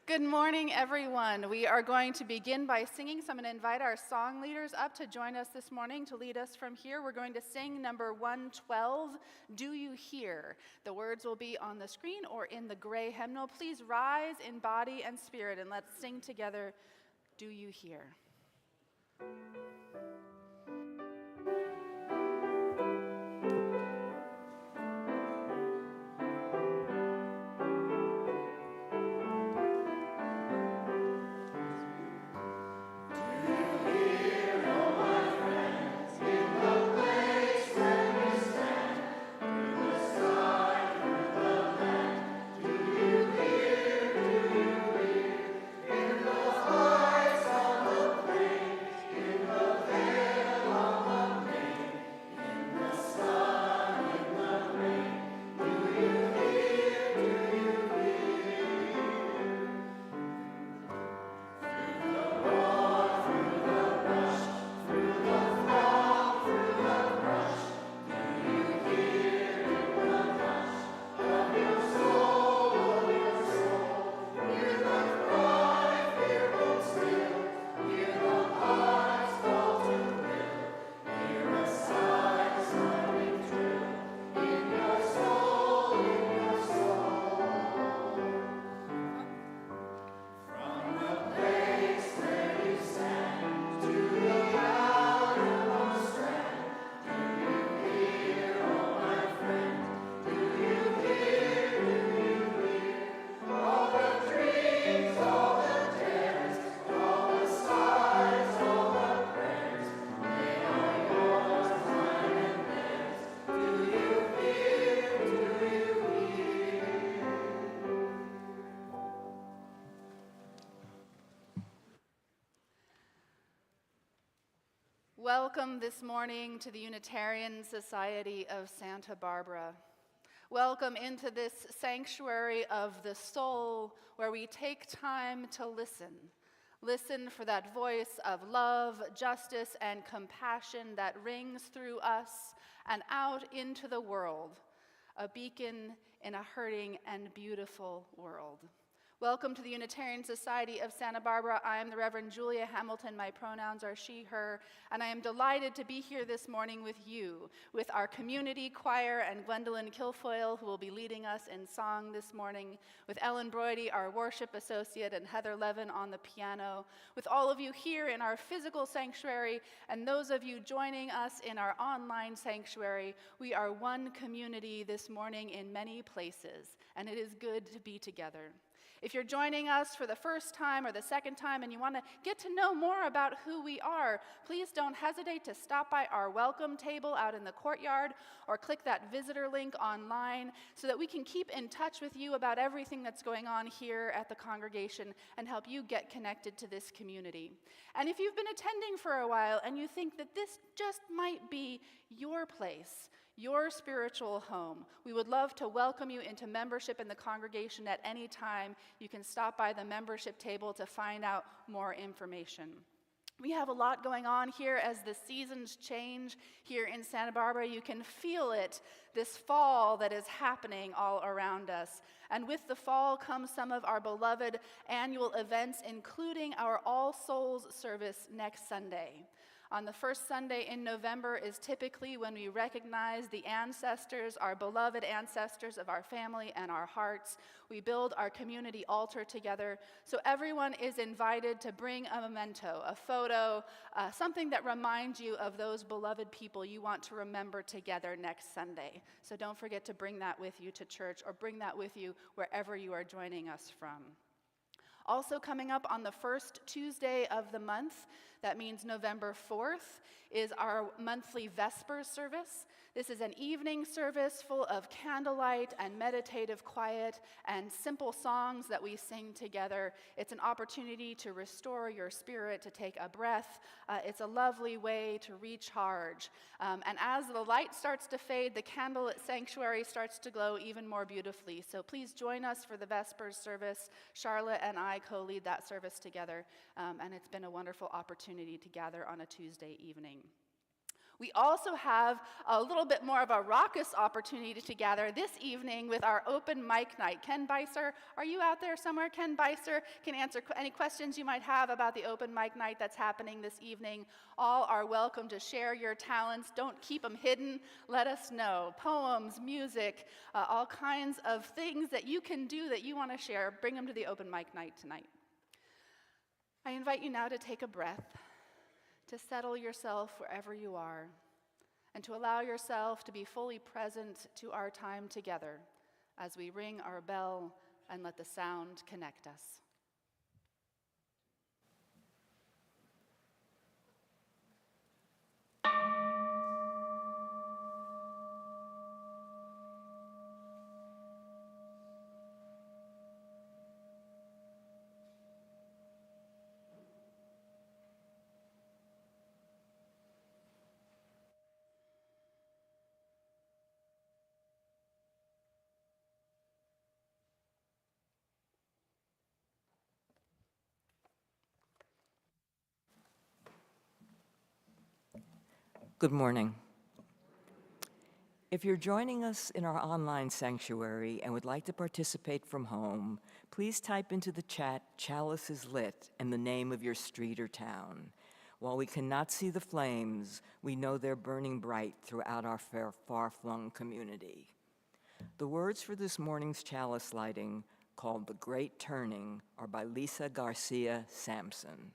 Good morning, everyone. We are going to begin by singing, so I'm going to invite our song leaders up to join us this morning to lead us from here. We're going to sing number 112, Do You Hear? The words will be on the screen or in the gray hymnal. Please rise in body and spirit, and let's sing together, Do You Hear? Welcome this morning to the Unitarian Society of Santa Barbara. Welcome into this sanctuary of the soul where we take time to listen. Listen for that voice of love, justice, and compassion that rings through us and out into the world, a beacon in a hurting and beautiful world. Welcome to the Unitarian Society of Santa Barbara. I am the Reverend Julia Hamilton. My pronouns are she, her, and I am delighted to be here this morning with you, with our community choir and Gwendolyn Kilfoyle, who will be leading us in song this morning, with Ellen Broidy, our worship associate, and Heather Levin on the piano, with all of you here in our physical sanctuary, and those of you joining us in our online sanctuary. We are one community this morning in many places, and it is good to be together. If you're joining us for the first time or the second time and you want to get to know more about who we are, please don't hesitate to stop by our welcome table out in the courtyard or click that visitor link online so that we can keep in touch with you about everything that's going on here at the congregation and help you get connected to this community. And if you've been attending for a while and you think that this just might be your place, your spiritual home, we would love to welcome you into membership in the congregation at any time. You can stop by the membership table to find out more information. We have a lot going on here as the seasons change here in Santa Barbara. You can feel it, this fall that is happening all around us. And with the fall comes some of our beloved annual events, including our All Souls service next Sunday. On the first Sunday in November is typically when we recognize the ancestors, our beloved ancestors of our family and our hearts. We build our community altar together, so everyone is invited to bring a memento, a photo, something that reminds you of those beloved people you want to remember together next Sunday. So don't forget to bring that with you to church or bring that with you wherever you are joining us from. Also coming up on the first Tuesday of the month, that means November 4th, is our monthly Vespers service. This is an evening service full of candlelight and meditative quiet and simple songs that we sing together. It's an opportunity to restore your spirit, to take a breath. It's a lovely way to recharge. And as the light starts to fade, the candlelit sanctuary starts to glow even more beautifully. So please join us for the Vespers service. Charlotte and I co-lead that service together, and it's been a wonderful opportunity to gather on a Tuesday evening. We also have a little bit more of a raucous opportunity to gather this evening with our open mic night. Ken Beiser, are you out there somewhere? Ken Beiser can answer any questions you might have about the open mic night that's happening this evening. All are welcome to share your talents. Don't keep them hidden. Let us know. Poems, music, all kinds of things that you can do that you want to share. Bring them to the open mic night tonight. I invite you now to take a breath, to settle yourself wherever you are, and to allow yourself to be fully present to our time together as we ring our bell and let the sound connect us. Good morning. If you're joining us in our online sanctuary and would like to participate from home, please type into the chat, "Chalice is lit," and the name of your street or town. While we cannot see the flames, we know they're burning bright throughout our far-flung community. The words for this morning's chalice lighting, called The Great Turning, are by Lisa Garcia Sampson.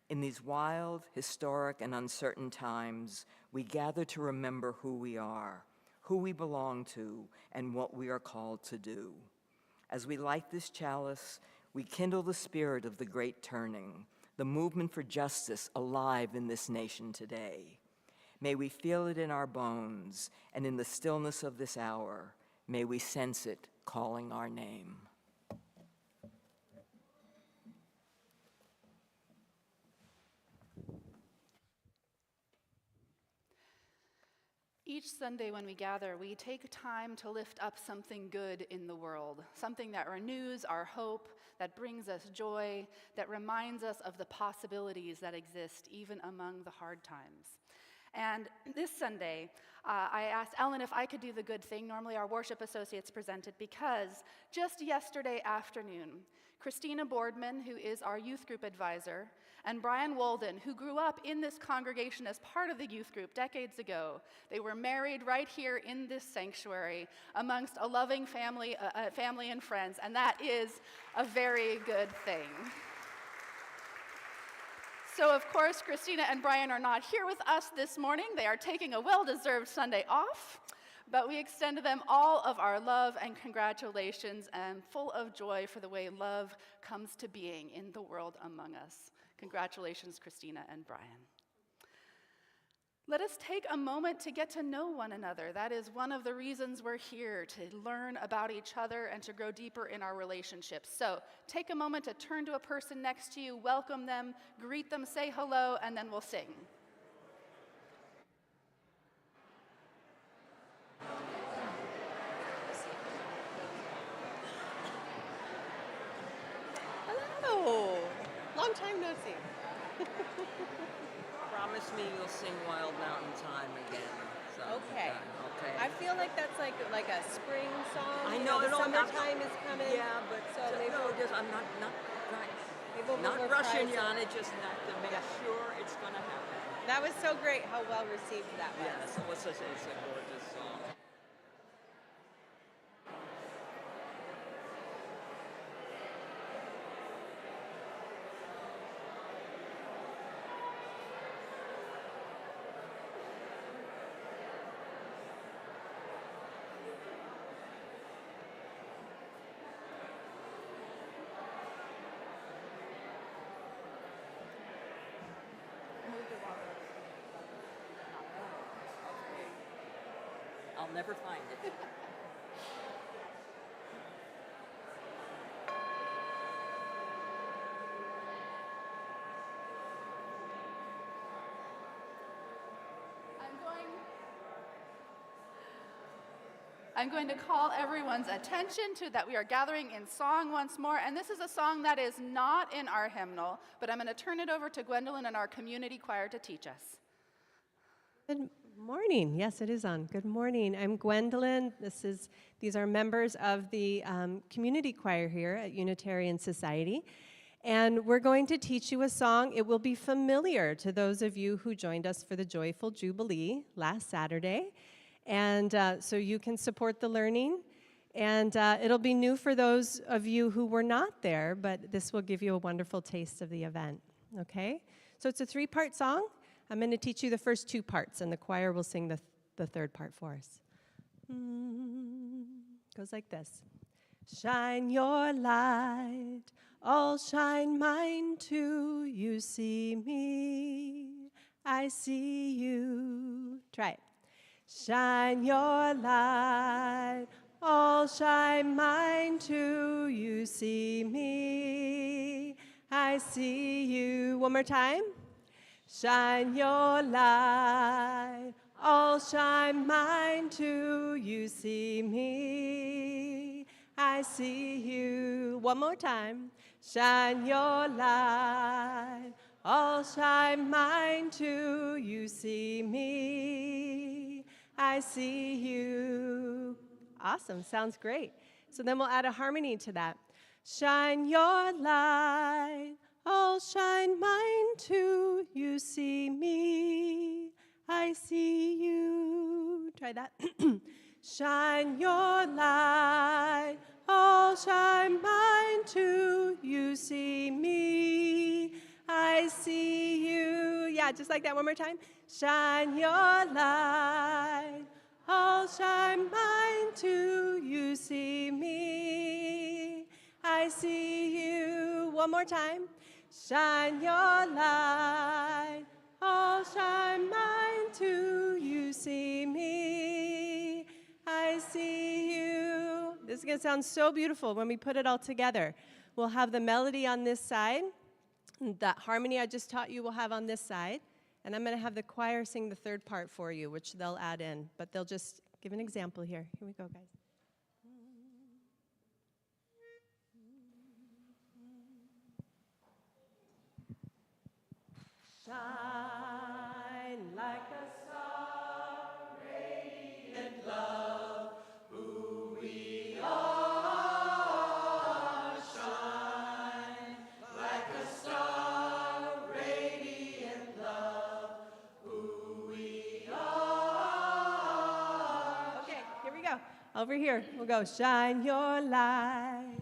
In these wild, historic, and uncertain times, we gather to remember who we are, who we belong to, and what we are called to do. As we light this chalice, we kindle the spirit of the Great Turning, the movement for justice alive in this nation today. May we feel it in our bones, and in the stillness of this hour, may we sense it calling our name. Each Sunday when we gather, we take time to lift up something good in the world, something that renews our hope, that brings us joy, that reminds us of the possibilities that exist even among the hard times. And this Sunday, I asked Ellen if I could do the good thing. Normally our worship associates presented, because just yesterday afternoon, Christina Boardman, who is our youth group advisor, and Brian Walden, who grew up in this congregation as part of the youth group decades ago, they were married right here in this sanctuary amongst a loving family and friends, and that is a very good thing. So, of course, Christina and Brian are not here with us this morning. They are taking a well-deserved Sunday off, but we extend to them all of our love and congratulations, and full of joy for the way love comes to being in the world among us. Congratulations, Christina and Brian. Let us take a moment to get to know one another. That is one of the reasons we're here, to learn about each other and to grow deeper in our relationships. So take a moment to turn to a person next to you, welcome them, greet them, say hello, and then we'll sing. Hello. Long time no see. Promise me you'll sing Wild Mountain Time again. So, Okay. Okay. I feel like that's like a spring song. I You know, the no, I'm not- summertime is coming. Yeah, but so maybe no, we'll, just I'm not maybe we'll not reprise rushing it. you on it. Just have to make Yeah. sure it's gonna happen. That was so great how well received that was. Yeah, so it's a gorgeous song. I'll never find it. I'm going to call everyone's attention to that we are gathering in song once more, and this is a song that is not in our hymnal, but I'm going to turn it over to Gwendolyn and our community choir to teach us. Good morning. Yes, it is on. Good morning. I'm Gwendolyn. These are members of the community choir here at Unitarian Society. And we're going to teach you a song. It will be familiar to those of you who joined us for the Joyful Jubilee last Saturday. And so you can support the learning. And it'll be new for those of you who were not there, but this will give you a wonderful taste of the event. Okay? So it's a 3-part song. I'm going to teach you the first 2 parts, and the choir will sing the third part for us. Goes like this. Shine your light, all shine mine too. You see me, I see you. Try it. Shine your light, all shine mine too. You see me, I see you. One more time. Shine your light, all shine mine too. You see me, I see you. One more time. Shine your light, all shine mine too. You see me, I see you. Awesome, sounds great. So then we'll add a harmony to that. Shine your light, all shine mine too. You see me, I see you. Try that. Shine your light, all shine mine too. You see me, I see you. Yeah, just like that. One more time. Shine your light, all shine mine too. You see me, I see you. One more time. Shine your light, all shine mine too. You see me, I see you. This is going to sound so beautiful when we put it all together. We'll have the melody on this side. That harmony I just taught you we'll have on this side. And I'm going to have the choir sing the third part for you, which they'll add in. But they'll just give an example here. Here we go, guys. Shine like a star, radiant love, who we are. Shine like a star, radiant love, who we are. Okay, here we go. Over here, we'll go. Shine your light.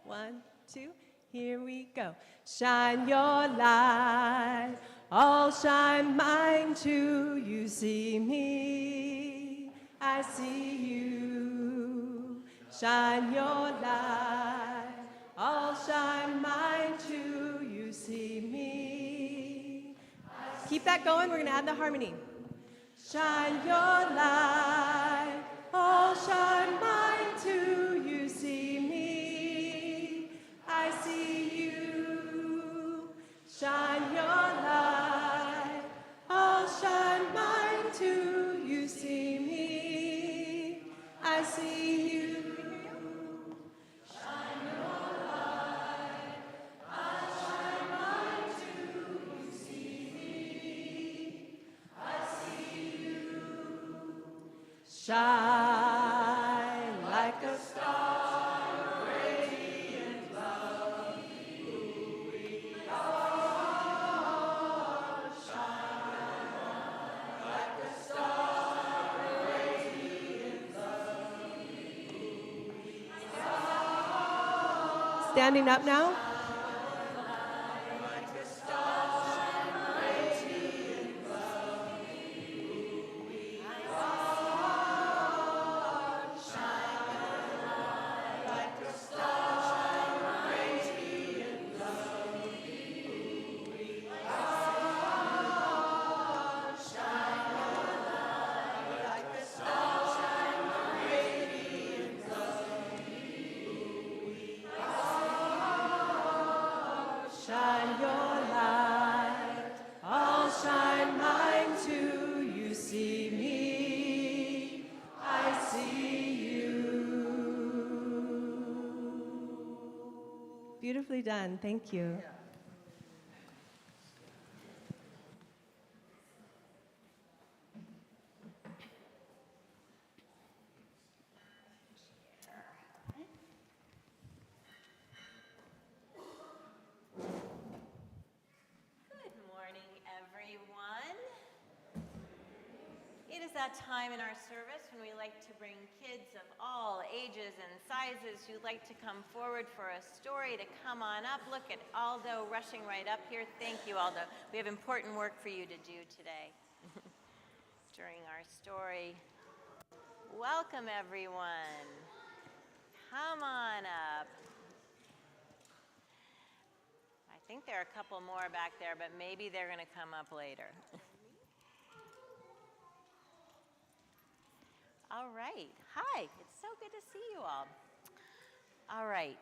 1, 2, here we go. Shine your light, all shine mine too. You see me, I see you. Shine your light, all shine mine too. You see me. Keep that going. We're going to add the harmony. Shine your light, all shine mine too. You see me, I see you. Shine your light, all shine mine too. You see me, I see you. Shine your light, all shine mine too. You see me, I see you. Shine like a star, radiant love, who we are. Shine like a star, radiant love, who we are. Standing up now. Shine your light, all shine mine too. You see me, I see you. Beautifully done. Thank you. is that time in our service when we like to bring kids of all ages and sizes who like to come forward for a story to come on up. Look at Aldo rushing right up here. Thank you, Aldo. We have important work for you to do today during our story. Welcome, everyone. Come on up. I think there are a couple more back there, but maybe they're going to come up later. All right. Hi. It's so good to see you all. All right.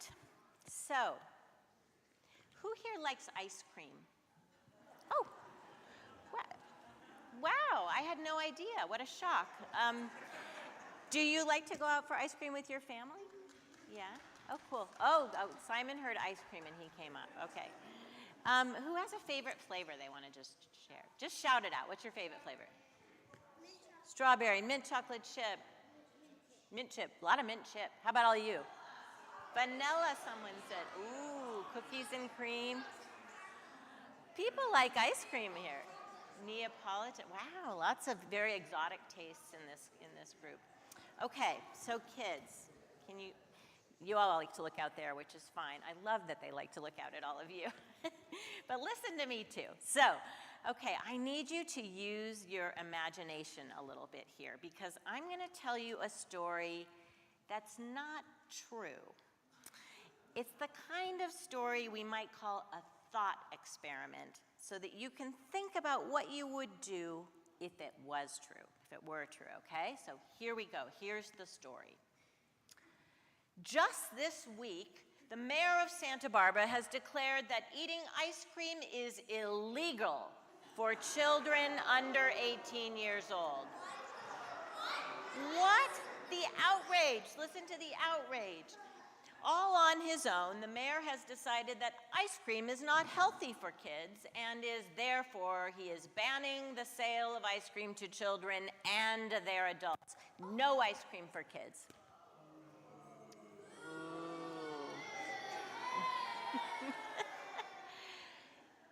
So, who here likes ice cream? Oh, wow. I had no idea. What a shock. Do you like to go out for ice cream with your family? Yeah? Oh, cool. Oh, Simon heard ice cream and he came up. Okay. Who has a favorite flavor they want to just share? Just shout it out. What's your favorite flavor? Strawberry, mint chocolate chip. Mint chip, a lot of mint chip. How about all you? Vanilla, someone said. Ooh, cookies and cream. People like ice cream here. Neapolitan, wow, lots of very exotic tastes in this group. Okay, so kids, you all like to look out there, which is fine. I love that they like to look out at all of you. But listen to me too. So, okay, I need you to use your imagination a little bit here because I'm going to tell you a story that's not true. It's the kind of story we might call a thought experiment so that you can think about what you would do if it was true, if it were true, okay? So here we go. Here's the story. Just this week, the mayor of Santa Barbara has declared that eating ice cream is illegal for children under 18 years old. What? The outrage. Listen to the outrage. All on his own, the mayor has decided that ice cream is not healthy for kids and therefore he is banning the sale of ice cream to children and their adults. No ice cream for kids.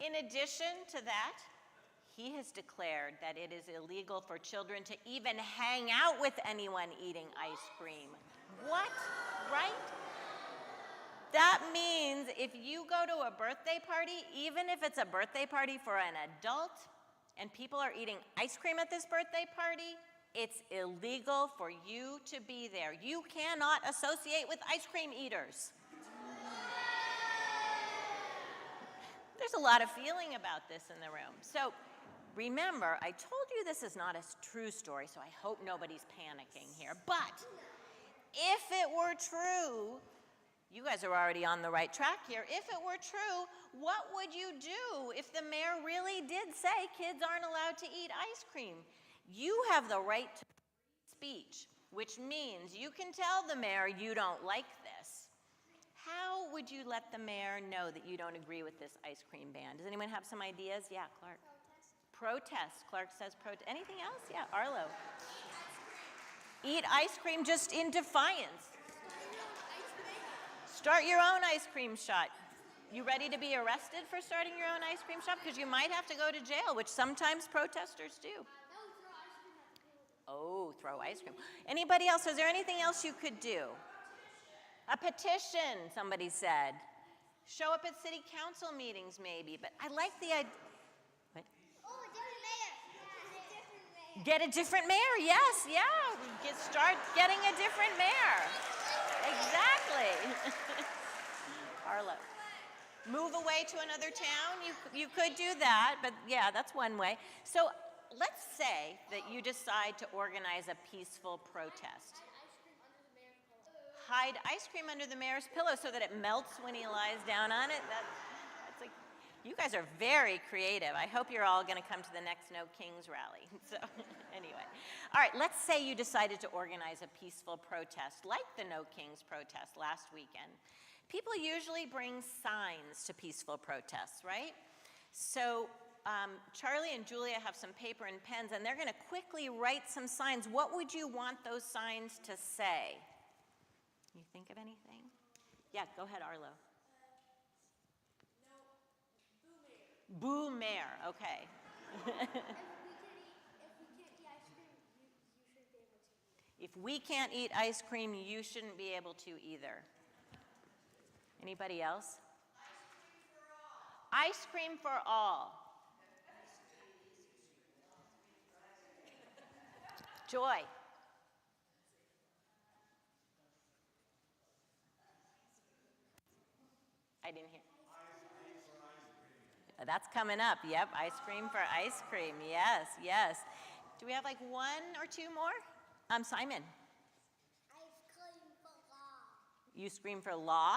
In addition to that, he has declared that it is illegal for children to even hang out with anyone eating ice cream. What? Right? That means if you go to a birthday party, even if it's a birthday party for an adult, and people are eating ice cream at this birthday party, it's illegal for you to be there. You cannot associate with ice cream eaters. There's a lot of feeling about this in the room. So remember, I told you this is not a true story, so I hope nobody's panicking here. But if it were true, you guys are already on the right track here. If it were true, what would you do if the mayor really did say kids aren't allowed to eat ice cream? You have the right to speech, which means you can tell the mayor you don't like this. How would you let the mayor know that you don't agree with this ice cream ban? Does anyone have some ideas? Yeah, Clark. Protest. Clark says protest. Anything else? Yeah, Arlo. Eat ice cream just in defiance. Start your own ice cream shop. You ready to be arrested for starting your own ice cream shop? Because you might have to go to jail, which sometimes protesters do. Oh, throw ice cream. Anybody else? Is there anything else you could do? A petition, somebody said. Show up at city council meetings, maybe. But I like the idea. What? Oh, a different mayor. Yeah, a different mayor. Get a different mayor, yes, yeah. Start getting a different mayor. Exactly. Arlo. Move away to another town, you could do that, but yeah, that's one way. So let's say that you decide to organize a peaceful protest. Hide ice cream under the mayor's pillow so that it melts when he lies down on it. That's like, you guys are very creative. I hope you're all going to come to the next No Kings rally. So anyway, all right, let's say you decided to organize a peaceful protest like the No Kings protest last weekend. People usually bring signs to peaceful protests, right? So Charlie and Julia have some paper and pens, and they're going to quickly write some signs. What would you want those signs to say? You think of anything? Yeah, go ahead, Arlo. No, boo mayor. Boo mayor, okay. If we can't eat ice cream, you If we can't eat ice cream, you shouldn't be able to either. Anybody else? Ice cream for all. Joy. I didn't hear. That's coming up. Yep, ice cream for ice cream. Yes, yes. Do we have like one or two more? Simon. Ice cream for all. You scream for law?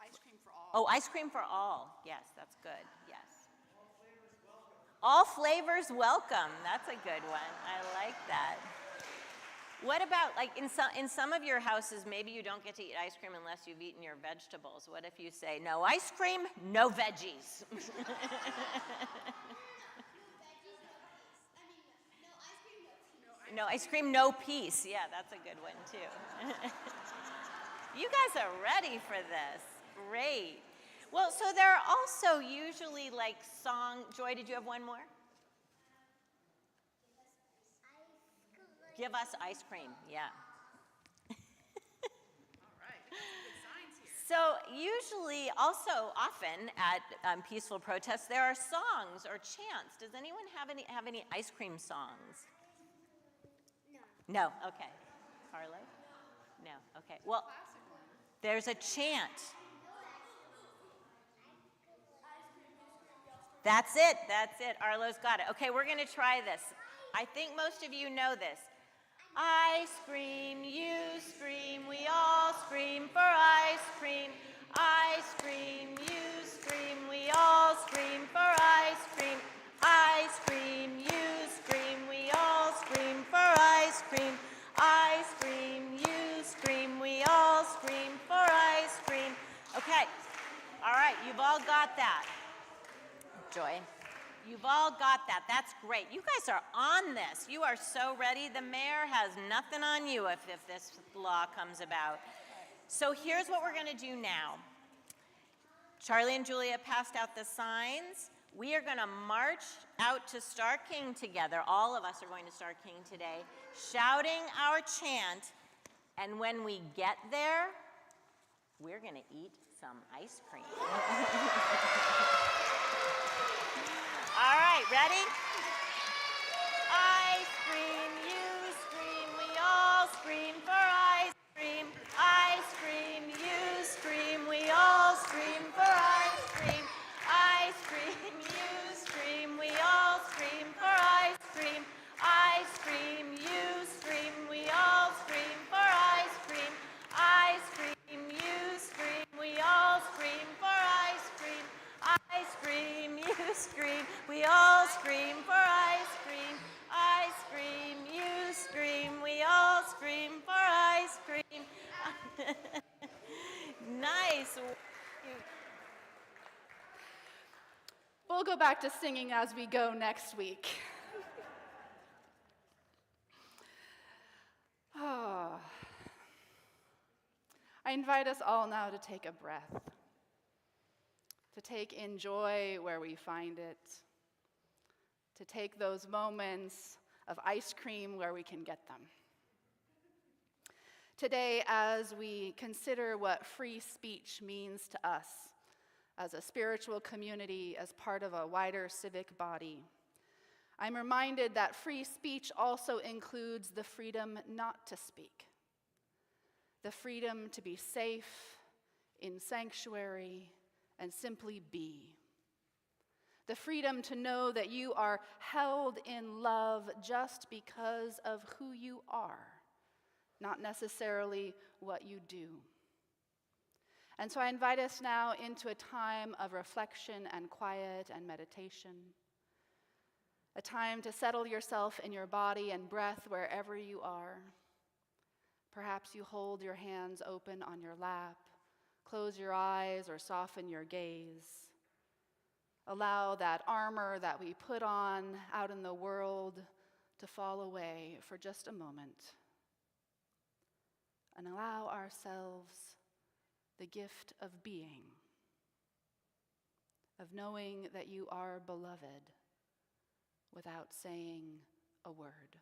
Ice cream for all. Oh, ice cream for all. Yes, that's good. Yes. All flavors welcome. That's a good one. I like that. What about, like, in some of your houses, maybe you don't get to eat ice cream unless you've eaten your vegetables. What if you say, no ice cream, no veggies? No ice cream, no peace. Yeah, that's a good one, too. You guys are ready for this. Great. Well, so there are also usually like Joy, did you have one more? Give us ice cream, yeah. All right. Good signs here. So usually, also often at peaceful protests, there are songs or chants. Does anyone have any ice cream songs? No. Okay. Carlo? No. Okay. Well, there's a chant. That's it. That's it. Arlo's got it. Okay, we're going to try this. I think most of you know this. I scream, you scream, we all scream for ice cream. I scream, you scream, we all scream for ice cream. I scream, you scream, we all scream for ice cream. I scream, you scream, we all scream for ice cream. Okay, all right, you've all got that. Joy. You've all got that. That's great. You guys are on this. You are so ready. The mayor has nothing on you if this law comes about. So here's what we're going to do now. Charlie and Julia passed out the signs. We are going to march out to Star King together. All of us are going to Star King today, shouting our chant. And when we get there, we're going to eat some ice cream. All right, ready? I scream, you scream, we all scream for ice cream. I scream, you scream, we all scream for ice cream. I scream, you scream, we all scream for ice cream. I scream, you scream, we all scream for ice cream. I scream, you scream, we all scream for ice cream. I scream, you scream, we all scream for ice cream. I scream, you scream, we all scream for ice cream. Nice. We'll go back to singing as we go next week. Oh. I invite us all now to take a breath, to take in joy where we find it, to take those moments of ice cream where we can get them. Today, as we consider what free speech means to us as a spiritual community, as part of a wider civic body, I'm reminded that free speech also includes the freedom not to speak, the freedom to be safe in sanctuary and simply be, the freedom to know that you are held in love just because of who you are, not necessarily what you do. And so I invite us now into a time of reflection and quiet and meditation, a time to settle yourself in your body and breath wherever you are. Perhaps you hold your hands open on your lap, close your eyes or soften your gaze. Allow that armor that we put on out in the world to fall away for just a moment. And allow ourselves the gift of being, of knowing that you are beloved without saying a word.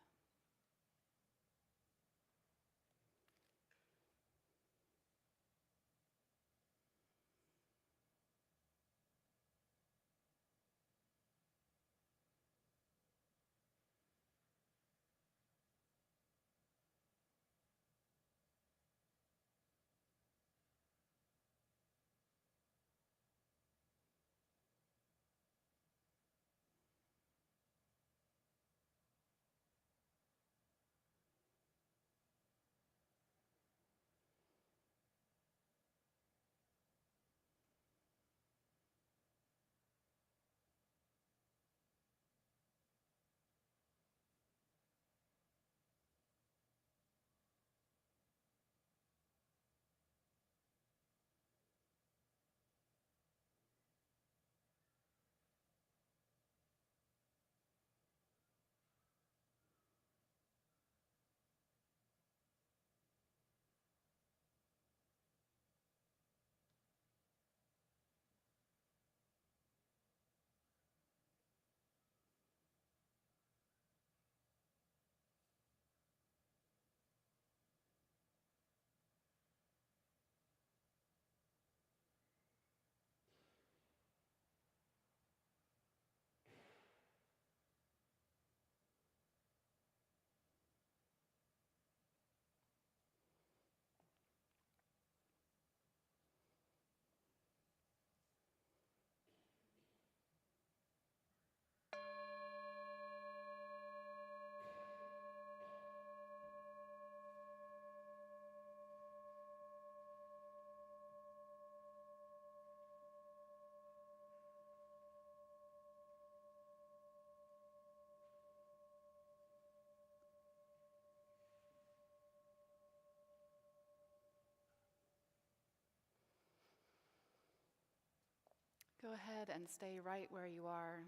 Go ahead and stay right where you are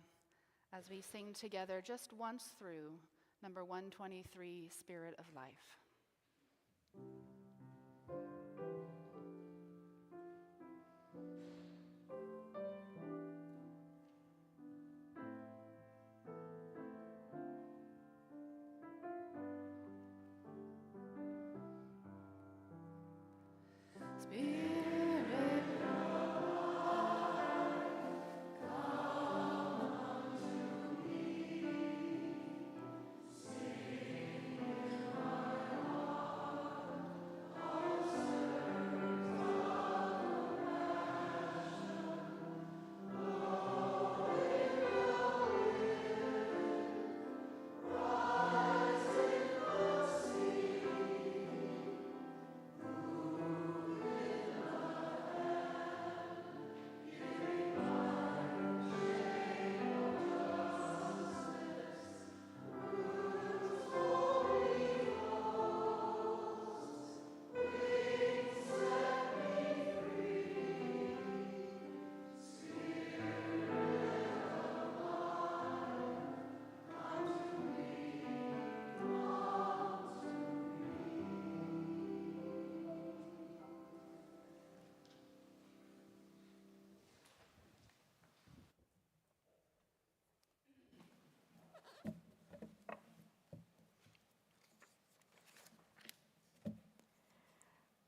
as we sing together just once through number 123, Spirit of Life. Spirit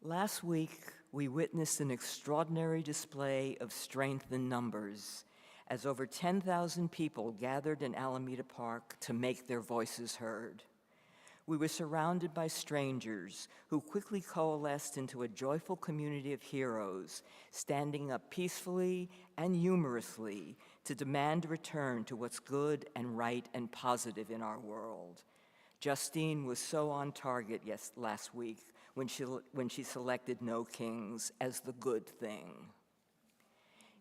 Last week, we witnessed an extraordinary display of strength in numbers as over 10,000 people gathered in Alameda Park to make their voices heard. We were surrounded by strangers who quickly coalesced into a joyful community of heroes, standing up peacefully and humorously to demand a return to what's good and right and positive in our world. Justine was so on target last week when she selected No Kings as the good thing.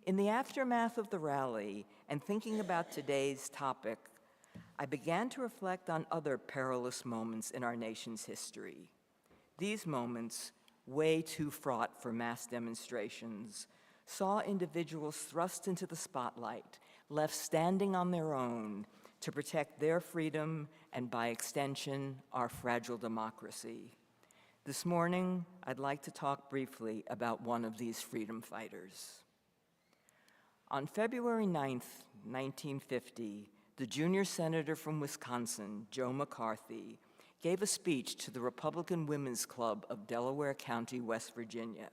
In the aftermath of the rally, and thinking about today's topic, I began to reflect on other perilous moments in our nation's history. These moments, way too fraught for mass demonstrations, saw individuals thrust into the spotlight, left standing on their own to protect their freedom and, by extension, our fragile democracy. This morning, I'd like to talk briefly about one of these freedom fighters. On February 9th, 1950, the junior senator from Wisconsin, Joe McCarthy, gave a speech to the Republican Women's Club of Delaware County, West Virginia.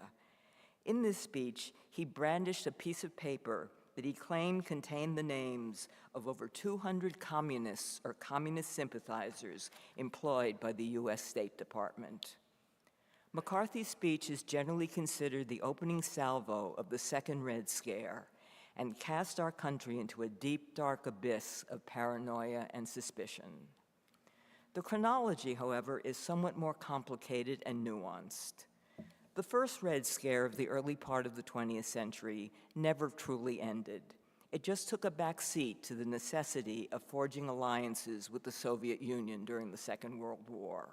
In this speech, he brandished a piece of paper that he claimed contained the names of over 200 communists or communist sympathizers employed by the U.S. State Department. McCarthy's speech is generally considered the opening salvo of the Second Red Scare and cast our country into a deep, dark abyss of paranoia and suspicion. The chronology, however, is somewhat more complicated and nuanced. The first Red Scare of the early part of the 20th century never truly ended. It just took a back seat to the necessity of forging alliances with the Soviet Union during the Second World War.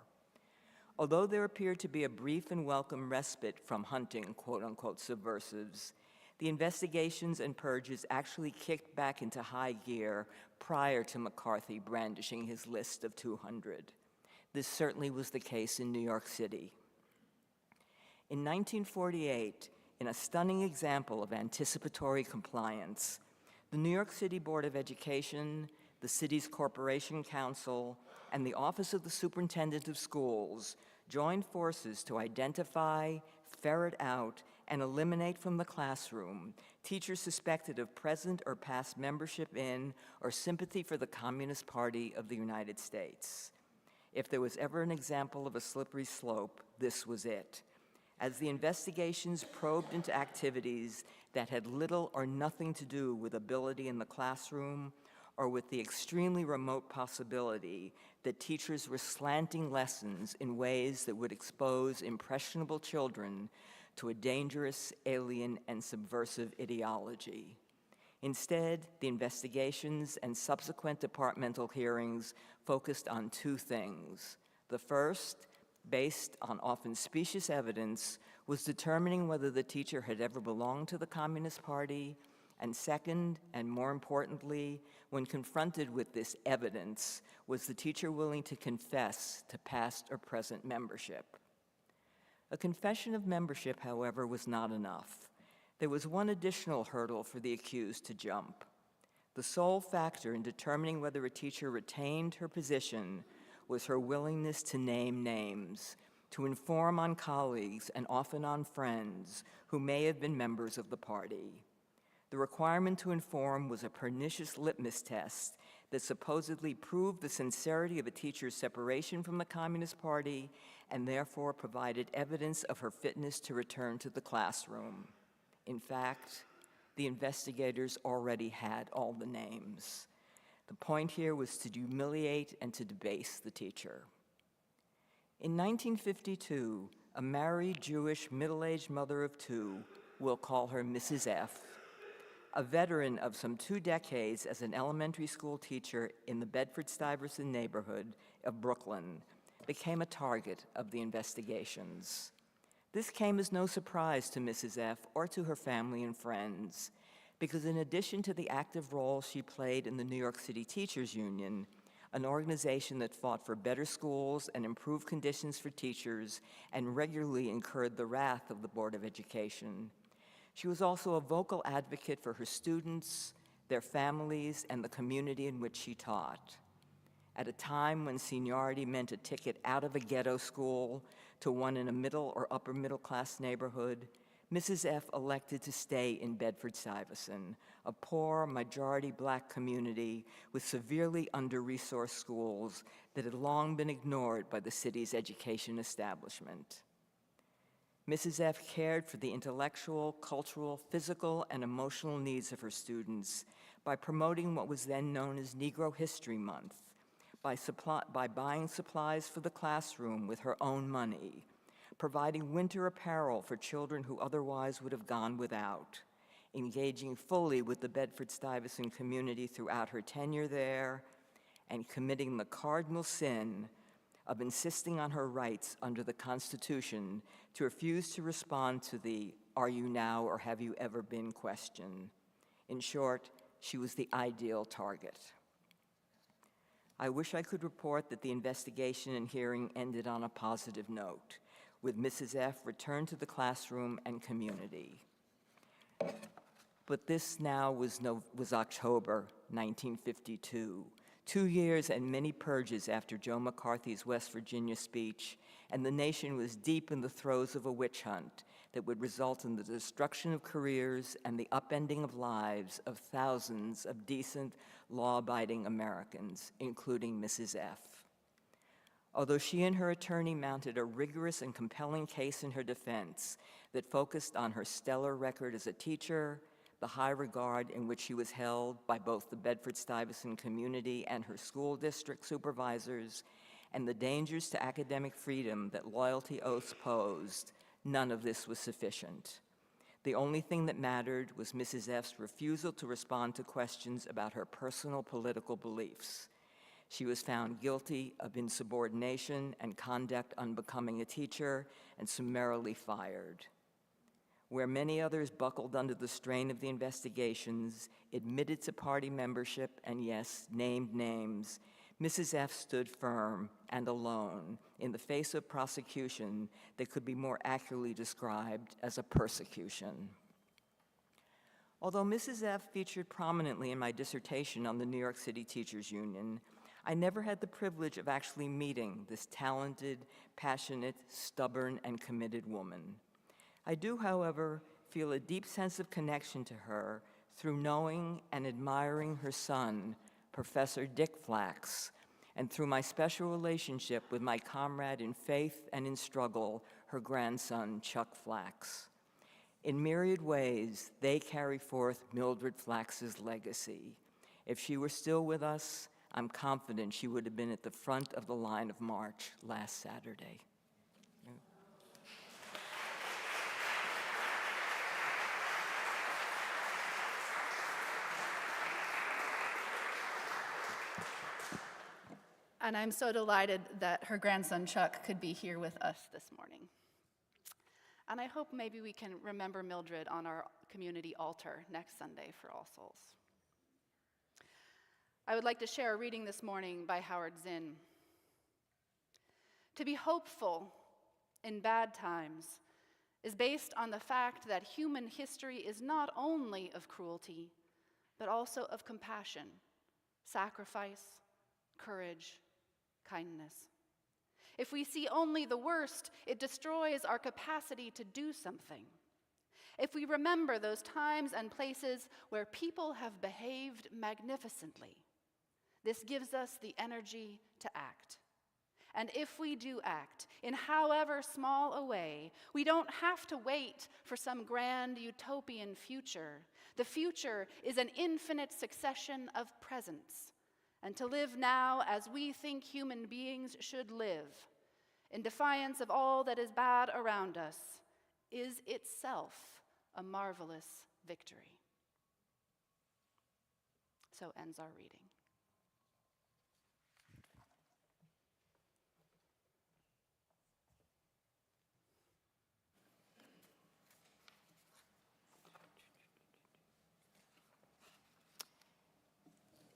Although there appeared to be a brief and welcome respite from hunting quote-unquote subversives, the investigations and purges actually kicked back into high gear prior to McCarthy brandishing his list of 200. This certainly was the case in New York City. In 1948, in a stunning example of anticipatory compliance, the New York City Board of Education, the city's Corporation Council, and the Office of the Superintendent of Schools joined forces to identify, ferret out, and eliminate from the classroom teachers suspected of present or past membership in or sympathy for the Communist Party of the United States. If there was ever an example of a slippery slope, this was it. As the investigations probed into activities that had little or nothing to do with ability in the classroom or with the extremely remote possibility that teachers were slanting lessons in ways that would expose impressionable children to a dangerous, alien, and subversive ideology. Instead, the investigations and subsequent departmental hearings focused on two things. The first, based on often specious evidence, was determining whether the teacher had ever belonged to the Communist Party And second, and more importantly, when confronted with this evidence, was the teacher willing to confess to past or present membership? A confession of membership, however, was not enough. There was one additional hurdle for the accused to jump. The sole factor in determining whether a teacher retained her position was her willingness to name names, to inform on colleagues and often on friends who may have been members of the party. The requirement to inform was a pernicious litmus test that supposedly proved the sincerity of a teacher's separation from the Communist Party and therefore provided evidence of her fitness to return to the classroom. In fact, the investigators already had all the names. The point here was to humiliate and to debase the teacher. In 1952, a married Jewish middle-aged mother of two, we'll call her Mrs. F., a veteran of some 2 decades as an elementary school teacher in the Bedford-Stuyvesant neighborhood of Brooklyn, became a target of the investigations. This came as no surprise to Mrs. F. or to her family and friends, because in addition to the active role she played in the New York City Teachers Union, an organization that fought for better schools and improved conditions for teachers and regularly incurred the wrath of the Board of Education, she was also a vocal advocate for her students, their families, and the community in which she taught. At a time when seniority meant a ticket out of a ghetto school to one in a middle or upper middle class neighborhood, Mrs. F. elected to stay in Bedford-Stuyvesant, a poor, majority Black community with severely under-resourced schools that had long been ignored by the city's education establishment. Mrs. F. cared for the intellectual, cultural, physical, and emotional needs of her students by promoting what was then known as Negro History Month, by buying supplies for the classroom with her own money, providing winter apparel for children who otherwise would have gone without, engaging fully with the Bedford-Stuyvesant community throughout her tenure there, and committing the cardinal sin of insisting on her rights under the Constitution to refuse to respond to the "are you now or have you ever been" question. In short, she was the ideal target. I wish I could report that the investigation and hearing ended on a positive note, with Mrs. F. returned to the classroom and community. But this now was October 1952, 2 years and many purges after Joe McCarthy's West Virginia speech, and the nation was deep in the throes of a witch hunt that would result in the destruction of careers and the upending of lives of thousands of decent, law-abiding Americans, including Mrs. F. Although she and her attorney mounted a rigorous and compelling case in her defense that focused on her stellar record as a teacher, the high regard in which she was held by both the Bedford-Stuyvesant community and her school district supervisors, and the dangers to academic freedom that loyalty oaths posed, none of this was sufficient. The only thing that mattered was Mrs. F's refusal to respond to questions about her personal political beliefs. She was found guilty of insubordination and conduct unbecoming a teacher and summarily fired. Where many others buckled under the strain of the investigations, admitted to party membership, and yes, named names, Mrs. F. stood firm and alone in the face of prosecution that could be more accurately described as a persecution. Although Mrs. F. featured prominently in my dissertation on the New York City Teachers Union, I never had the privilege of actually meeting this talented, passionate, stubborn, and committed woman. I do, however, feel a deep sense of connection to her through knowing and admiring her son, Professor Dick Flax, and through my special relationship with my comrade in faith and in struggle, her grandson, Chuck Flax. In myriad ways, they carry forth Mildred Flax's legacy. If she were still with us, I'm confident she would have been at the front of the line of march last Saturday. And I'm so delighted that her grandson Chuck could be here with us this morning. And I hope maybe we can remember Mildred on our community altar next Sunday for All Souls. I would like to share a reading this morning by Howard Zinn. To be hopeful in bad times is based on the fact that human history is not only of cruelty, but also of compassion, sacrifice, courage, kindness. If we see only the worst, it destroys our capacity to do something. If we remember those times and places where people have behaved magnificently, this gives us the energy to act. And if we do act, in however small a way, we don't have to wait for some grand utopian future. The future is an infinite succession of presents. And to live now as we think human beings should live, in defiance of all that is bad around us, is itself a marvelous victory. So ends our reading.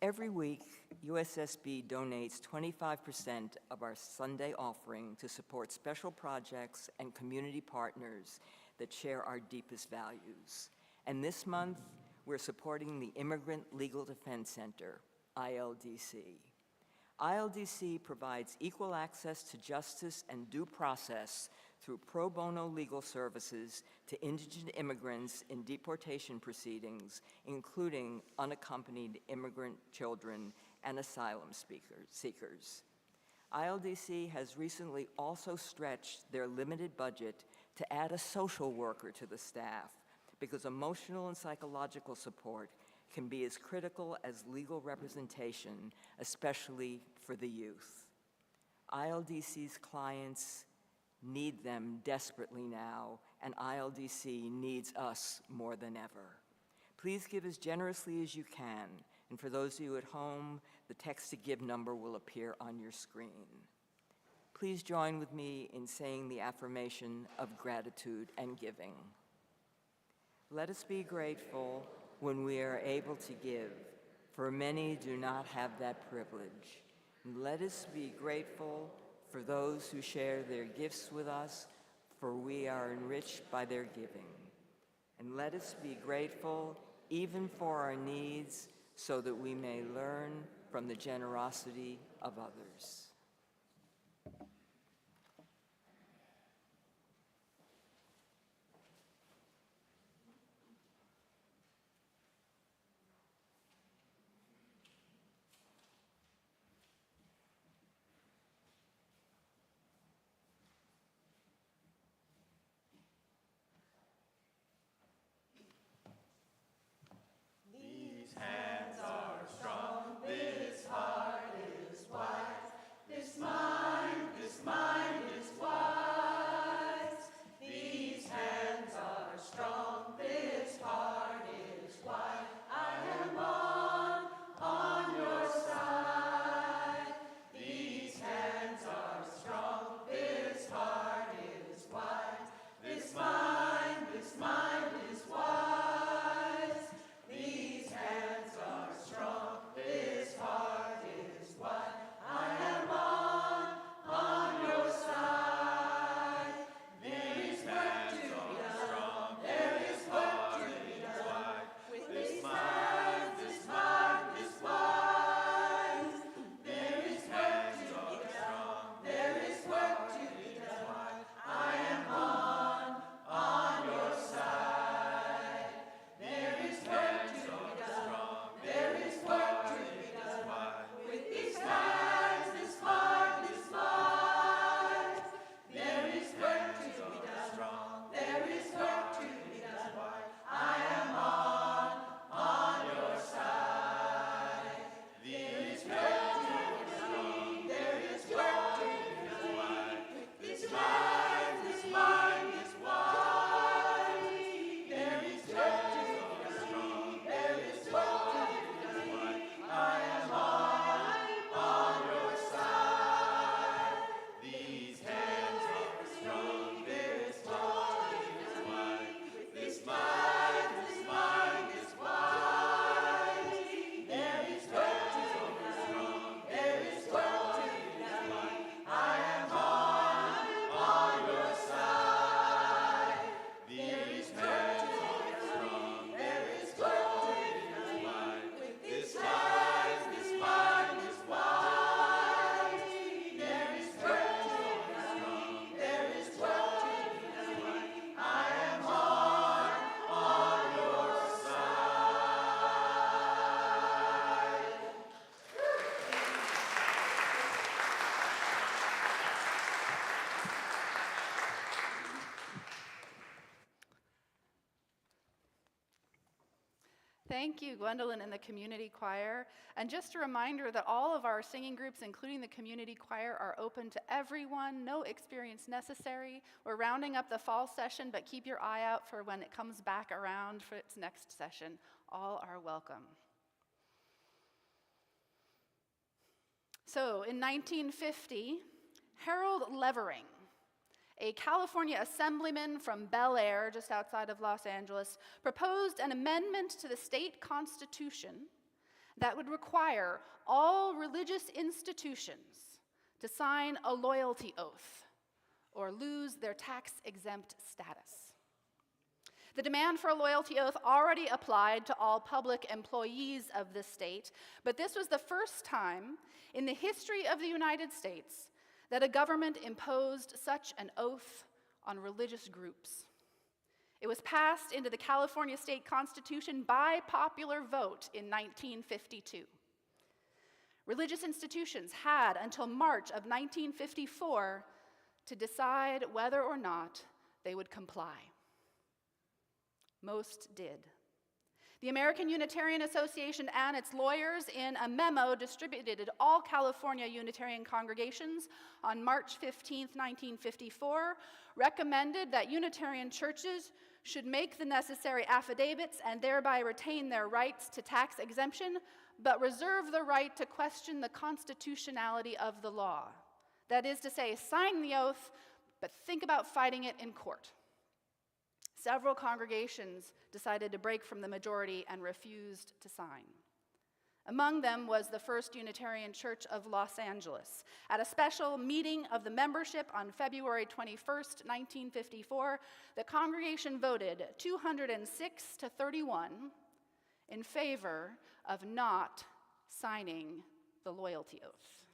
Every week, USSB donates 25% of our Sunday offering to support special projects and community partners that share our deepest values. And this month, we're supporting the Immigrant Legal Defense Center, ILDC. ILDC provides equal access to justice and due process through pro bono legal services to indigent immigrants in deportation proceedings, including unaccompanied immigrant children and asylum seekers. ILDC has recently also stretched their limited budget to add a social worker to the staff because emotional and psychological support can be as critical as legal representation, especially for the youth. ILDC's clients need them desperately now, and ILDC needs us more than ever. Please give as generously as you can, and for those of you at home, the text to give number will appear on your screen. Please join with me in saying the affirmation of gratitude and giving. Let us be grateful when we are able to give, for many do not have that privilege. And let us be grateful for those who share their gifts with us, for we are enriched by their giving. And let us be grateful even for our needs, so that we may learn from the generosity of others. Thank you, Gwendolyn and the community choir. And just a reminder that all of our singing groups, including the community choir, are open to everyone, no experience necessary. We're rounding up the fall session, but keep your eye out for when it comes back around for its next session. All are welcome. So, in 1950, Harold Levering, a California assemblyman from Bel Air, just outside of Los Angeles, proposed an amendment to the state constitution that would require all religious institutions to sign a loyalty oath or lose their tax-exempt status. The demand for a loyalty oath already applied to all public employees of the state, but this was the first time in the history of the United States that a government imposed such an oath on religious groups. It was passed into the California State Constitution by popular vote in 1952. Religious institutions had until March of 1954 to decide whether or not they would comply. Most did. The American Unitarian Association and its lawyers, in a memo distributed to all California Unitarian congregations on March 15, 1954, recommended that Unitarian churches should make the necessary affidavits and thereby retain their rights to tax exemption, but reserve the right to question the constitutionality of the law. That is to say, sign the oath, but think about fighting it in court. Several congregations decided to break from the majority and refused to sign. Among them was the First Unitarian Church of Los Angeles. At a special meeting of the membership on February 21st, 1954, the congregation voted 206 to 31 in favor of not signing the loyalty oath.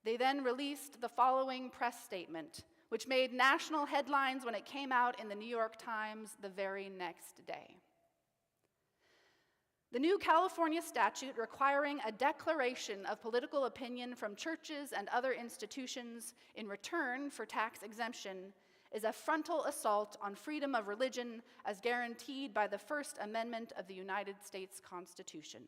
They then released the following press statement, which made national headlines when it came out in the New York Times the very next day. The new California statute requiring a declaration of political opinion from churches and other institutions in return for tax exemption is a frontal assault on freedom of religion as guaranteed by the First Amendment of the United States Constitution.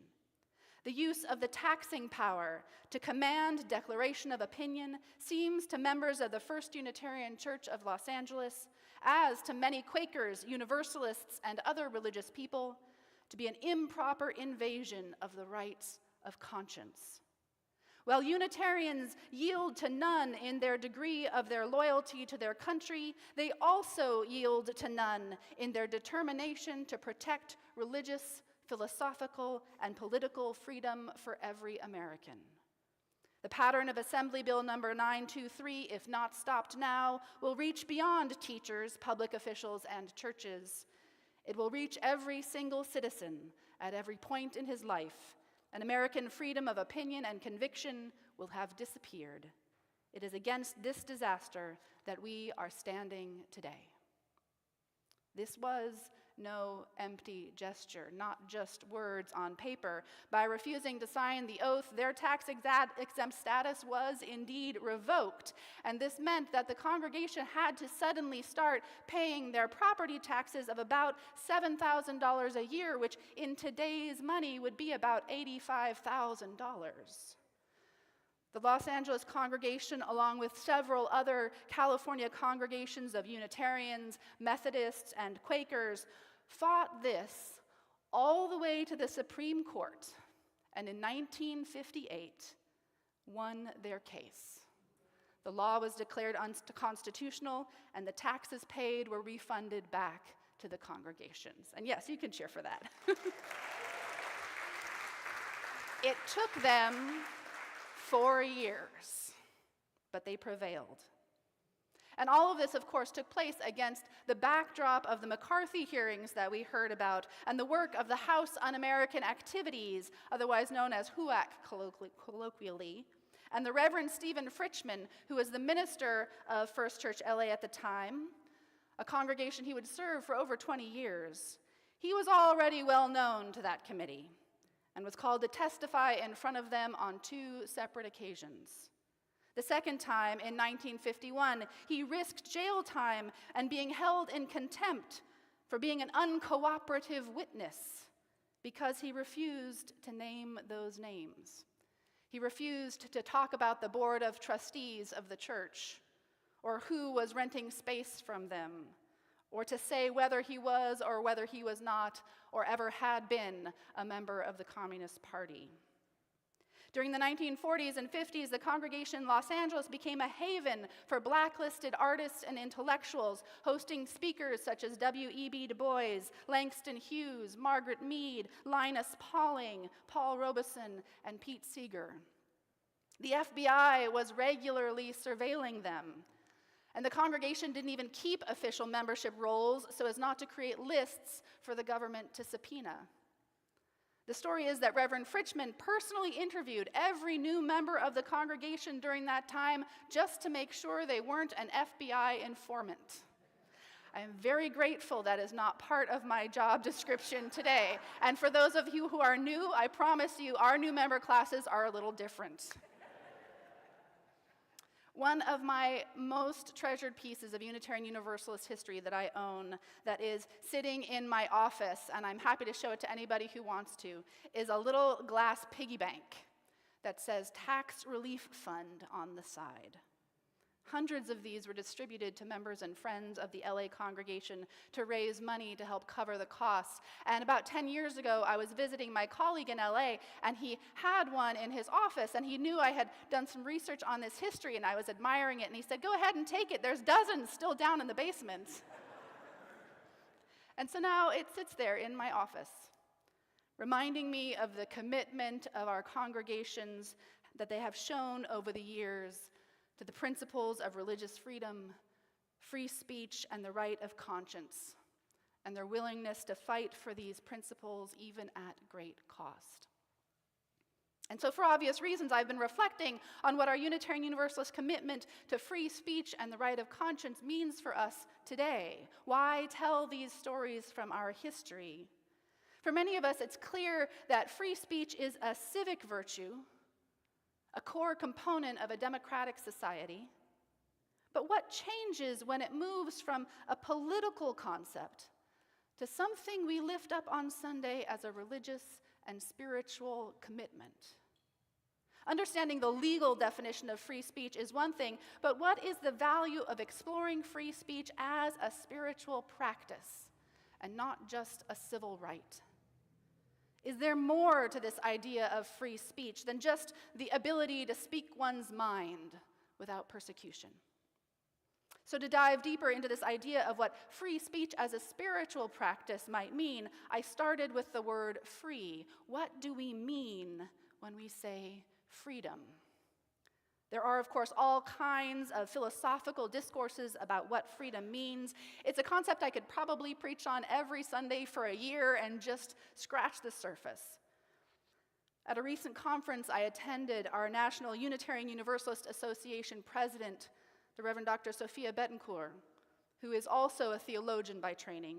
The use of the taxing power to command declaration of opinion seems to members of the First Unitarian Church of Los Angeles, as to many Quakers, Universalists, and other religious people, to be an improper invasion of the rights of conscience. While Unitarians yield to none in their degree of their loyalty to their country, they also yield to none in their determination to protect religious, philosophical, and political freedom for every American. The pattern of Assembly Bill number 923, if not stopped now, will reach beyond teachers, public officials, and churches. It will reach every single citizen at every point in his life, and American freedom of opinion and conviction will have disappeared. It is against this disaster that we are standing today. This was no empty gesture, not just words on paper. By refusing to sign the oath, their tax-exempt status was indeed revoked, and this meant that the congregation had to suddenly start paying their property taxes of about $7,000 a year, which in today's money would be about $85,000. The Los Angeles congregation, along with several other California congregations of Unitarians, Methodists, and Quakers, fought this all the way to the Supreme Court, and in 1958 won their case. The law was declared unconstitutional, and the taxes paid were refunded back to the congregations. And yes, you can cheer for that. It took them 4 years, but they prevailed. And all of this, of course, took place against the backdrop of the McCarthy hearings that we heard about and the work of the House Un-American Activities, otherwise known as HUAC colloquially, and the Reverend Stephen Fritchman, who was the minister of First Church LA at the time, a congregation he would serve for over 20 years. He was already well known to that committee and was called to testify in front of them on 2 separate occasions. The second time, in 1951, he risked jail time and being held in contempt for being an uncooperative witness because he refused to name those names. He refused to talk about the board of trustees of the church, or who was renting space from them, or to say whether he was or whether he was not, or ever had been, a member of the Communist Party. During the 1940s and 50s, the Congregation in Los Angeles became a haven for blacklisted artists and intellectuals, hosting speakers such as W.E.B. Du Bois, Langston Hughes, Margaret Mead, Linus Pauling, Paul Robeson, and Pete Seeger. The FBI was regularly surveilling them, and the congregation didn't even keep official membership rolls so as not to create lists for the government to subpoena. The story is that Reverend Fritchman personally interviewed every new member of the congregation during that time just to make sure they weren't an FBI informant. I am very grateful that is not part of my job description today. And for those of you who are new, I promise you our new member classes are a little different. One of my most treasured pieces of Unitarian Universalist history that I own, that is sitting in my office, and I'm happy to show it to anybody who wants to, is a little glass piggy bank that says Tax Relief Fund on the side. Hundreds of these were distributed to members and friends of the LA congregation to raise money to help cover the costs. And about 10 years ago, I was visiting my colleague in LA, and he had one in his office, and he knew I had done some research on this history, and I was admiring it, and he said, "Go ahead and take it. There's dozens still down in the basement." And so now it sits there in my office, reminding me of the commitment of our congregations that they have shown over the years to the principles of religious freedom, free speech, and the right of conscience, and their willingness to fight for these principles even at great cost. And so for obvious reasons, I've been reflecting on what our Unitarian Universalist commitment to free speech and the right of conscience means for us today. Why tell these stories from our history? For many of us, it's clear that free speech is a civic virtue, a core component of a democratic society. But what changes when it moves from a political concept to something we lift up on Sunday as a religious and spiritual commitment? Understanding the legal definition of free speech is one thing, but what is the value of exploring free speech as a spiritual practice and not just a civil right? Is there more to this idea of free speech than just the ability to speak one's mind without persecution? So to dive deeper into this idea of what free speech as a spiritual practice might mean, I started with the word free. What do we mean when we say freedom? There are, of course, all kinds of philosophical discourses about what freedom means. It's a concept I could probably preach on every Sunday for a year and just scratch the surface. At a recent conference I attended, our National Unitarian Universalist Association president, the Reverend Dr. Sophia Bettencourt, who is also a theologian by training,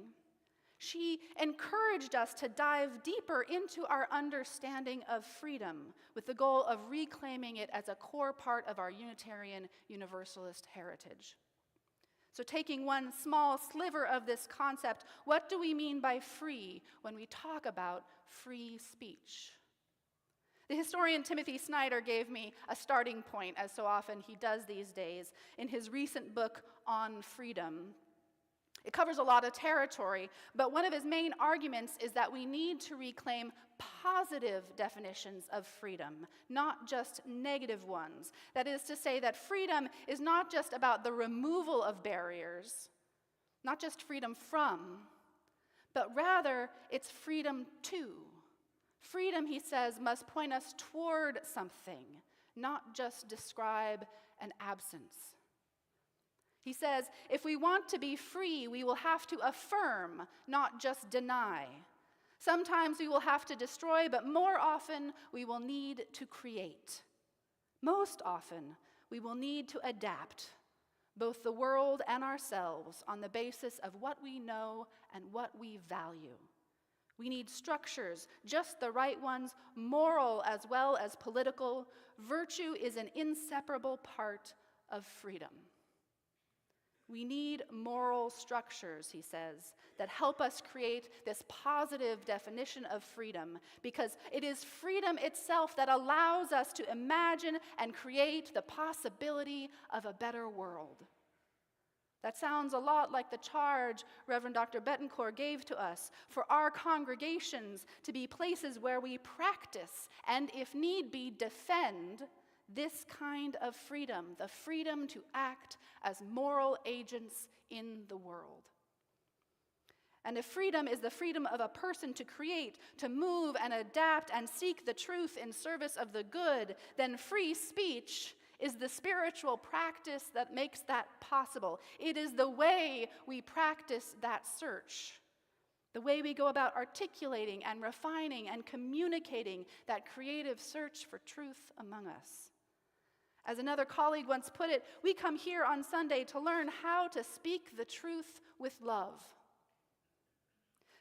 she encouraged us to dive deeper into our understanding of freedom with the goal of reclaiming it as a core part of our Unitarian Universalist heritage. So taking one small sliver of this concept, what do we mean by free when we talk about free speech? The historian Timothy Snyder gave me a starting point, as so often he does these days, in his recent book on freedom. It covers a lot of territory, but one of his main arguments is that we need to reclaim positive definitions of freedom, not just negative ones. That is to say that freedom is not just about the removal of barriers, not just freedom from, but rather it's freedom to. Freedom, he says, must point us toward something, not just describe an absence. He says, if we want to be free, we will have to affirm, not just deny. Sometimes we will have to destroy, but more often we will need to create. Most often, we will need to adapt both the world and ourselves on the basis of what we know and what we value. We need structures, just the right ones, moral as well as political. Virtue is an inseparable part of freedom. We need moral structures, he says, that help us create this positive definition of freedom, because it is freedom itself that allows us to imagine and create the possibility of a better world. That sounds a lot like the charge Reverend Dr. Betancourt gave to us for our congregations to be places where we practice and, if need be, defend this kind of freedom, the freedom to act as moral agents in the world. And if freedom is the freedom of a person to create, to move and adapt and seek the truth in service of the good, then free speech is the spiritual practice that makes that possible. It is the way we practice that search, the way we go about articulating and refining and communicating that creative search for truth among us. As another colleague once put it, we come here on Sunday to learn how to speak the truth with love.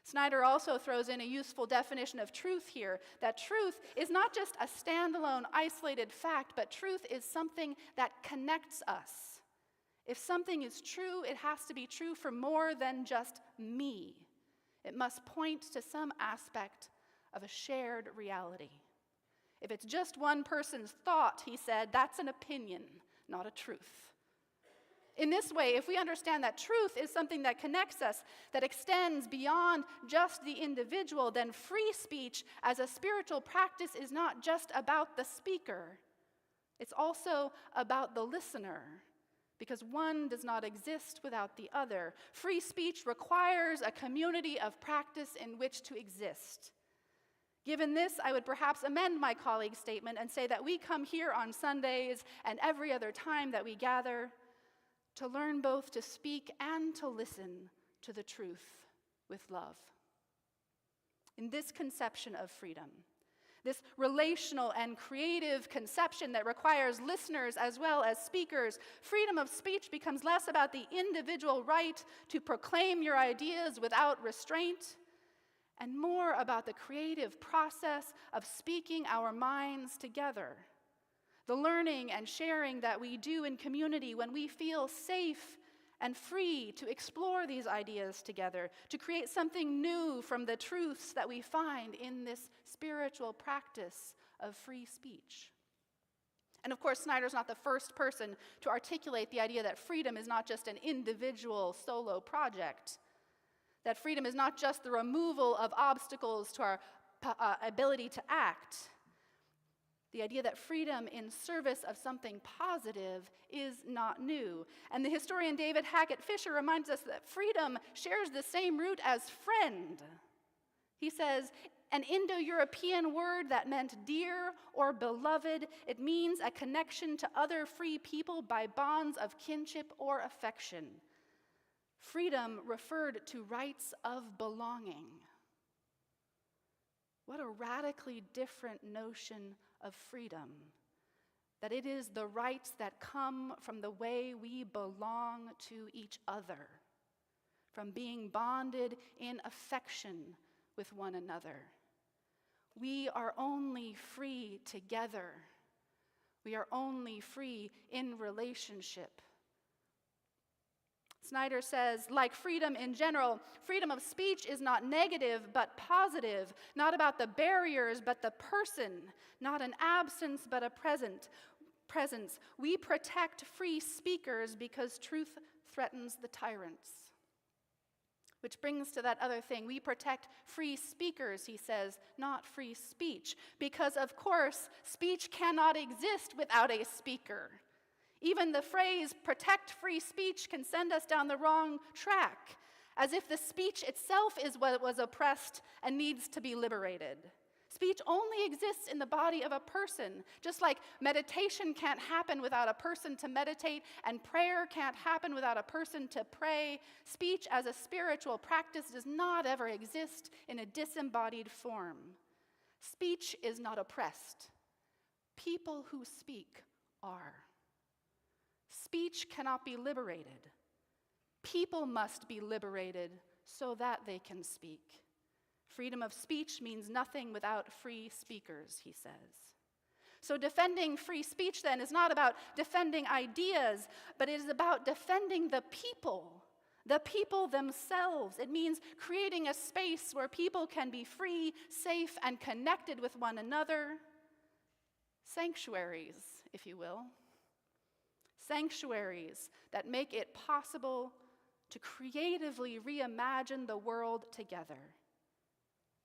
Snyder also throws in a useful definition of truth here, that truth is not just a standalone, isolated fact, but truth is something that connects us. If something is true, it has to be true for more than just me. It must point to some aspect of a shared reality. If it's just one person's thought, he said, that's an opinion, not a truth. In this way, if we understand that truth is something that connects us, that extends beyond just the individual, then free speech as a spiritual practice is not just about the speaker. It's also about the listener, because one does not exist without the other. Free speech requires a community of practice in which to exist. Given this, I would perhaps amend my colleague's statement and say that we come here on Sundays and every other time that we gather to learn both to speak and to listen to the truth with love. In this conception of freedom, this relational and creative conception that requires listeners as well as speakers, freedom of speech becomes less about the individual right to proclaim your ideas without restraint, and more about the creative process of speaking our minds together. The learning and sharing that we do in community when we feel safe and free to explore these ideas together, to create something new from the truths that we find in this spiritual practice of free speech. And of course, Snyder's not the first person to articulate the idea that freedom is not just an individual solo project, that freedom is not just the removal of obstacles to our ability to act. The idea that freedom in service of something positive is not new. And the historian David Hackett Fisher reminds us that freedom shares the same root as friend. He says, an Indo-European word that meant dear or beloved, it means a connection to other free people by bonds of kinship or affection. Freedom referred to rights of belonging. What a radically different notion of freedom, that it is the rights that come from the way we belong to each other, from being bonded in affection with one another. We are only free together. We are only free in relationship. Snyder says, like freedom in general, freedom of speech is not negative but positive, not about the barriers but the person, not an absence but a presence. We protect free speakers because truth threatens the tyrants. Which brings to that other thing. We protect free speakers, he says, not free speech, because of course, speech cannot exist without a speaker. Even the phrase, protect free speech, can send us down the wrong track, as if the speech itself is what was oppressed and needs to be liberated. Speech only exists in the body of a person, just like meditation can't happen without a person to meditate, and prayer can't happen without a person to pray. Speech as a spiritual practice does not ever exist in a disembodied form. Speech is not oppressed. People who speak are. Speech cannot be liberated. People must be liberated so that they can speak. Freedom of speech means nothing without free speakers, he says. So defending free speech then is not about defending ideas, but it is about defending the people themselves. It means creating a space where people can be free, safe, and connected with one another. Sanctuaries, if you will. Sanctuaries that make it possible to creatively reimagine the world together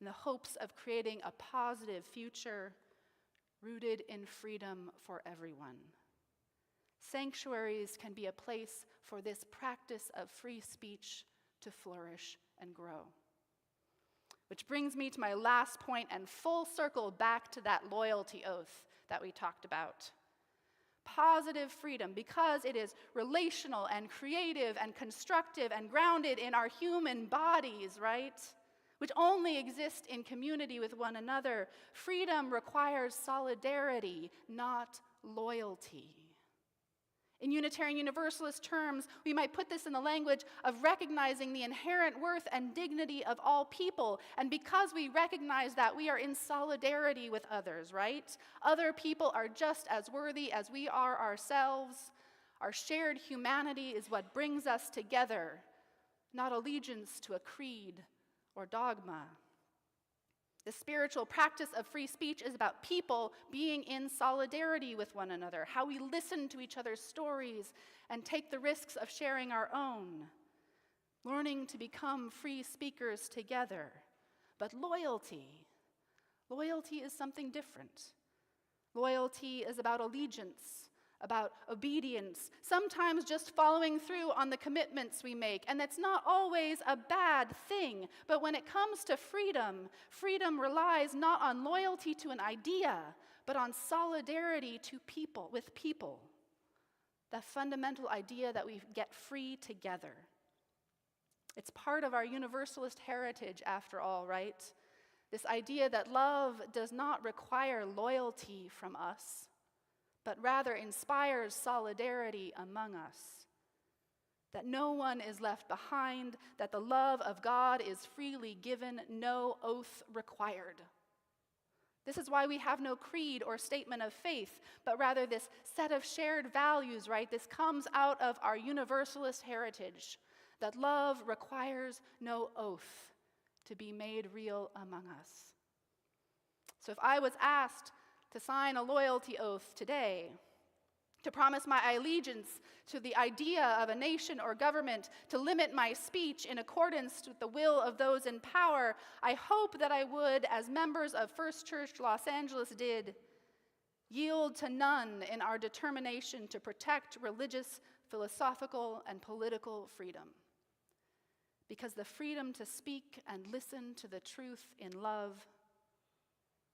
in the hopes of creating a positive future rooted in freedom for everyone. Sanctuaries can be a place for this practice of free speech to flourish and grow. Which brings me to my last point and full circle back to that loyalty oath that we talked about. Positive freedom, because it is relational and creative and constructive and grounded in our human bodies, right? Which only exist in community with one another. Freedom requires solidarity, not loyalty. In Unitarian Universalist terms, we might put this in the language of recognizing the inherent worth and dignity of all people. And because we recognize that, we are in solidarity with others, right? Other people are just as worthy as we are ourselves. Our shared humanity is what brings us together, not allegiance to a creed or dogma. The spiritual practice of free speech is about people being in solidarity with one another, how we listen to each other's stories and take the risks of sharing our own, learning to become free speakers together. But loyalty is something different. Loyalty is about allegiance, about obedience, sometimes just following through on the commitments we make. And that's not always a bad thing. But when it comes to freedom, freedom relies not on loyalty to an idea, but on solidarity to people, with people. The fundamental idea that we get free together. It's part of our universalist heritage, after all, right? This idea that love does not require loyalty from us, but rather inspires solidarity among us. That no one is left behind, that the love of God is freely given, no oath required. This is why we have no creed or statement of faith, but rather this set of shared values, right? This comes out of our universalist heritage, that love requires no oath to be made real among us. So if I was asked to sign a loyalty oath today, to promise my allegiance to the idea of a nation or government, to limit my speech in accordance with the will of those in power, I hope that I would, as members of First Church Los Angeles did, yield to none in our determination to protect religious, philosophical, and political freedom. Because the freedom to speak and listen to the truth in love,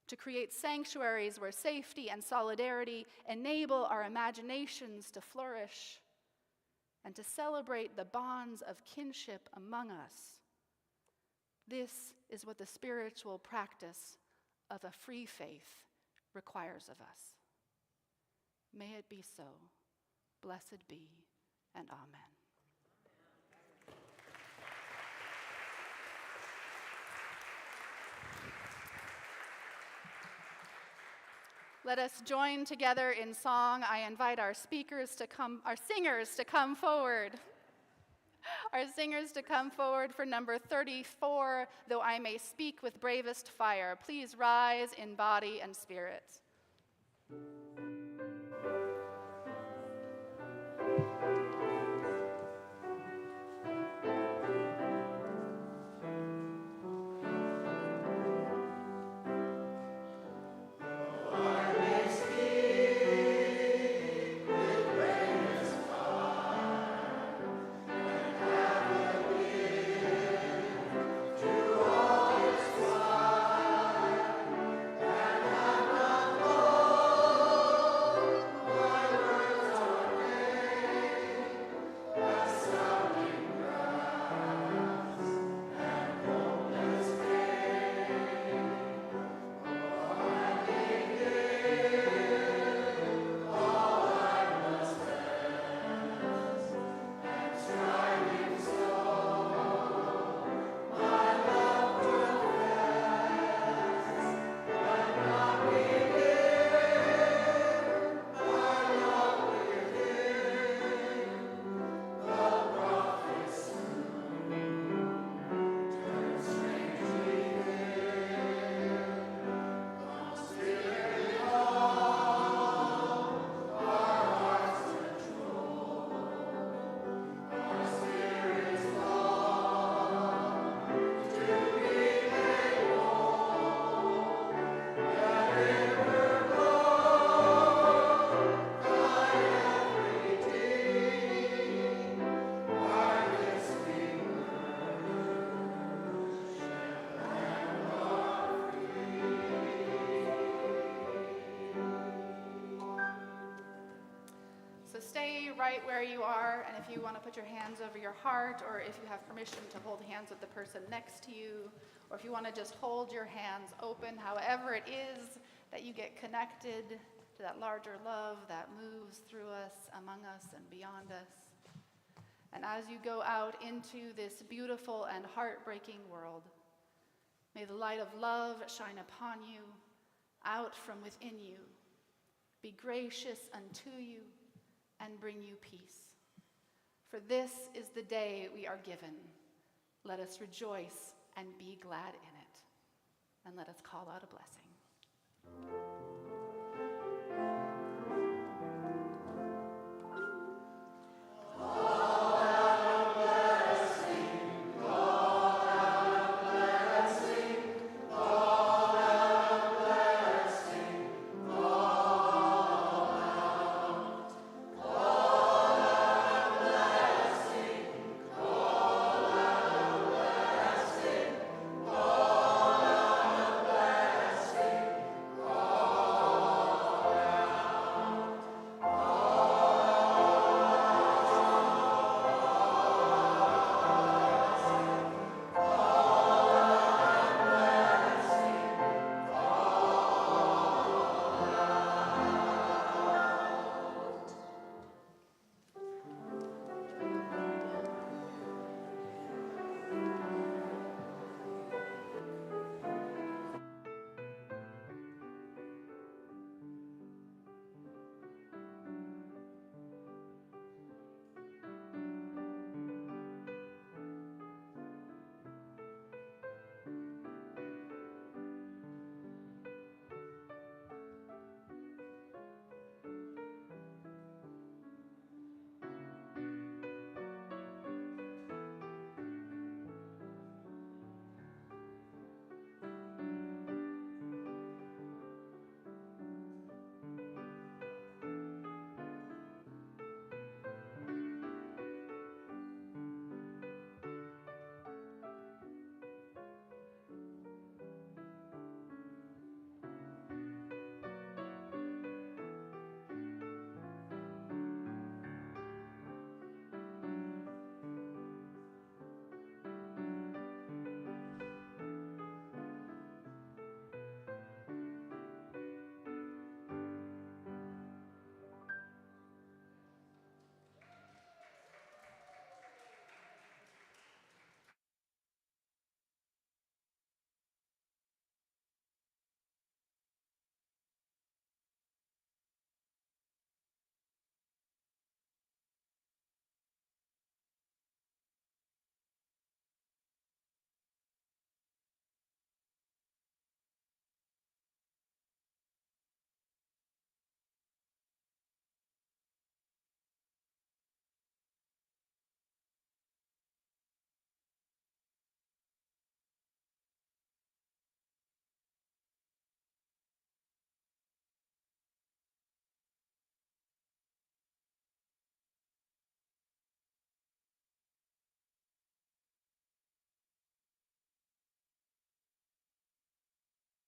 to create sanctuaries where safety and solidarity enable our imaginations to flourish, and to celebrate the bonds of kinship among us. This is what the spiritual practice of a free faith requires of us. May it be so. Blessed be, and amen. Let us join together in song. I invite our singers to come forward. Our singers to come forward for number 34, Though I May Speak with Bravest Fire. Please rise in body and spirit. Love right where you are, and if you want to put your hands over your heart, or if you have permission to hold hands with the person next to you, or if you want to just hold your hands open, however it is that you get connected to that larger love that moves through us, among us, and beyond us. And as you go out into this beautiful and heartbreaking world, may the light of love shine upon you, out from within you, be gracious unto you, and bring you peace. For this is the day we are given. Let us rejoice and be glad in it. And let us call out a blessing.